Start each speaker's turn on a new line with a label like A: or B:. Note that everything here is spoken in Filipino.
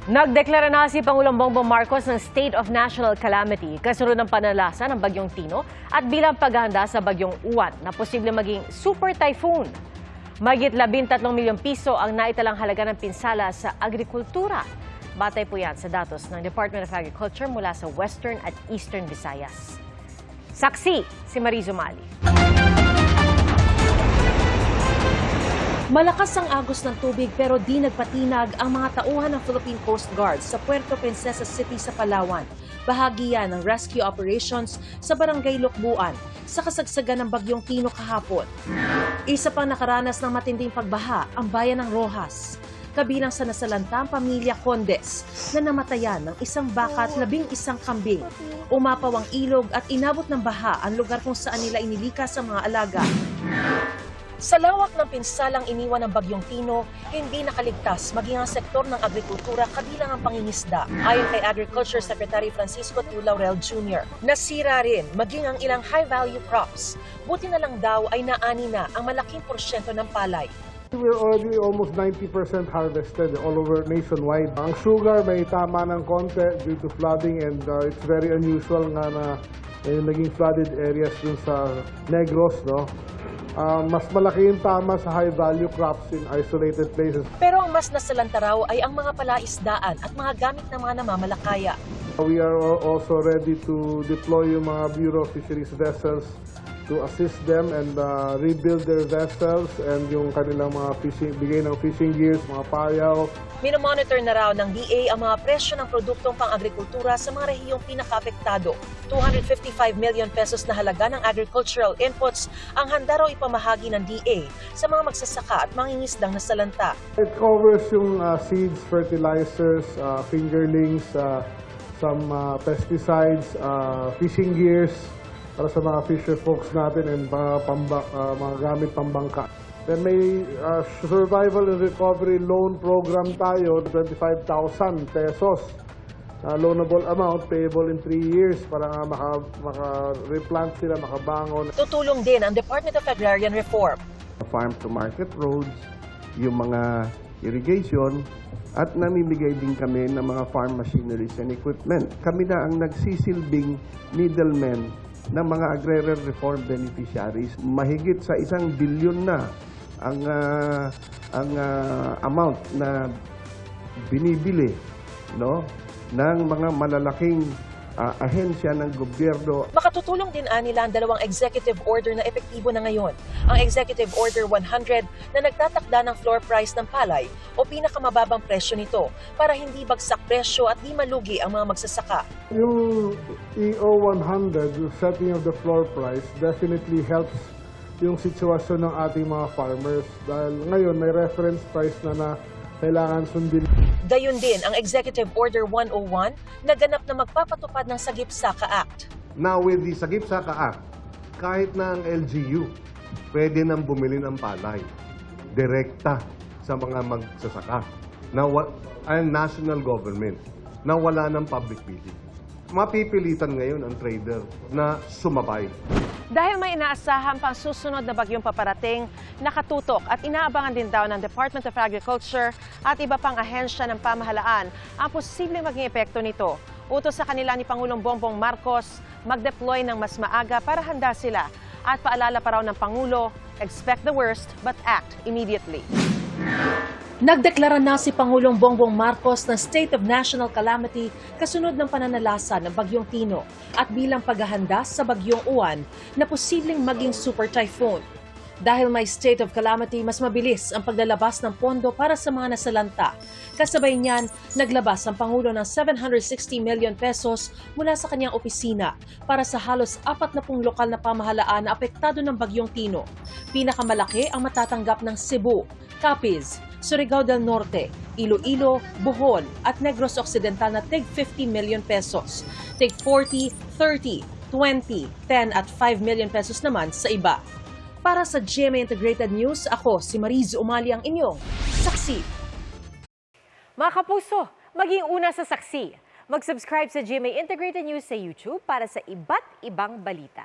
A: Nagdeklara na si Pangulong Bongbong Marcos ng State of National Calamity kasunod ng panalasa ng Bagyong Tino at bilang paghahanda sa Bagyong Uwan na posibleng maging super typhoon. Mahigit 13 milyong piso ang naitalang halaga ng pinsala sa agrikultura. Batay po yan sa datos ng Department of Agriculture mula sa Western at Eastern Visayas. Saksi si Mariz Umali.
B: Malakas ang agos ng tubig pero di nagpatinag ang mga tauhan ng Philippine Coast Guard sa Puerto Princesa City sa Palawan. Bahagi yan ng rescue operations sa Barangay Lukbuan sa kasagsagan ng Bagyong Tino kahapon. Isa pang nakaranas ng matinding pagbaha ang bayan ng Rojas. Kabilang sa nasalanta ang pamilya Condes na namatayan ng isang baka at 11 kambing. Umapaw ang ilog at inabot ng baha ang lugar kung saan nila inilikas ang mga alaga. Sa lawak ng pinsalang iniwan ng Bagyong Tino, hindi nakaligtas maging ang sektor ng agrikultura kabilang ang pangingisda. Ayon kay Agriculture Secretary Francisco T. Laurel Jr., nasira rin maging ang ilang high-value crops. Buti na lang daw ay naani na ang malaking porsyento ng palay.
C: We're already almost 90% harvested all over nationwide. Ang sugar may tama ng konti due to flooding and it's very unusual nga na naging flooded areas dun sa Negros, no? Mas malaki yung tama sa high-value crops in isolated places.
B: Pero ang mas nasalanta raw ay ang mga palaisdaan at mga gamit ng mga namamalakaya.
C: We are also ready to deploy yung mga Bureau of Fisheries vessels to assist them and rebuild their vessels and yung kanilang mga bigay ng fishing gears, mga payaw.
B: Minomonitor na raw ng DA ang mga presyo ng produktong pang-agrikultura sa mga rehiyong pinaka-apektado. 255 million pesos na halaga ng agricultural inputs ang handa raw ipamahagi ng DA sa mga magsasaka at mangingisdang nasalanta.
C: It covers yung seeds, fertilizers, fingerlings, some pesticides, fishing gears, para sa mga fisher folks natin and mga gamit pambangka. Then may survival and recovery loan program tayo, 25,000 pesos. Loanable amount, payable in 3 years para maka-replant sila, makabangon.
B: Tutulong din ang Department of Agrarian Reform.
D: Farm-to-market roads, yung mga irrigation, at namimigay din kami ng mga farm machineries and equipment. Kami na ang nagsisilbing middlemen ng mga agrarian reform beneficiaries. Mahigit sa 1 billion na ang amount na binibili, no, ng mga malalaking ahensya ng gobyerno.
B: Makatutulong din nila ang dalawang executive order na epektibo na ngayon. Ang Executive Order 100 na nagtatakda ng floor price ng palay o pinakamababang presyo nito para hindi bagsak presyo at di malugi ang mga magsasaka.
C: Yung EO 100, yung setting of the floor price, definitely helps yung sitwasyon ng ating mga farmers dahil ngayon may reference price na kailangan sundin.
B: Gayon din ang Executive Order 101 na ganap na magpapatupad ng Sagip-Saka Act.
E: Now with the Sagip-Saka Act, kahit na ang LGU, pwede nang bumili ng palay. Direkta sa mga magsasaka. Ang national government na wala ng public bidding. Mapipilitan ngayon ang trader na sumabay.
A: Dahil may inaasahan pang susunod na bagyong paparating, nakatutok at inaabangan din daw ng Department of Agriculture at iba pang ahensya ng pamahalaan ang posibleng maging epekto nito. Utos sa kanila ni Pangulong Bongbong Marcos mag-deploy ng mas maaga para handa sila at paalala pa raw ng Pangulo, expect the worst but act immediately. Nagdeklara na si Pangulong Bongbong Marcos ng State of National Calamity kasunod ng pananalasa ng Bagyong Tino at bilang paghahanda sa Bagyong Uwan na posibleng maging super typhoon. Dahil may state of calamity, mas mabilis ang paglalabas ng pondo para sa mga nasalanta. Kasabay niyan, naglabas ang Pangulo ng 760 million pesos mula sa kanyang opisina para sa halos 40 lokal na pamahalaan na apektado ng Bagyong Tino. Pinakamalaki ang matatanggap ng Cebu, Capiz, Surigao del Norte, Iloilo, Bohol at Negros Occidental na tig 50 million pesos. Tig 40, 30, 20, 10 at 5 million pesos naman sa iba. Para sa GMA Integrated News, ako si Mariz Umali ang inyong saksi. Mga kapuso, maging una sa saksi. Mag-subscribe sa GMA Integrated News sa YouTube para sa iba't ibang balita.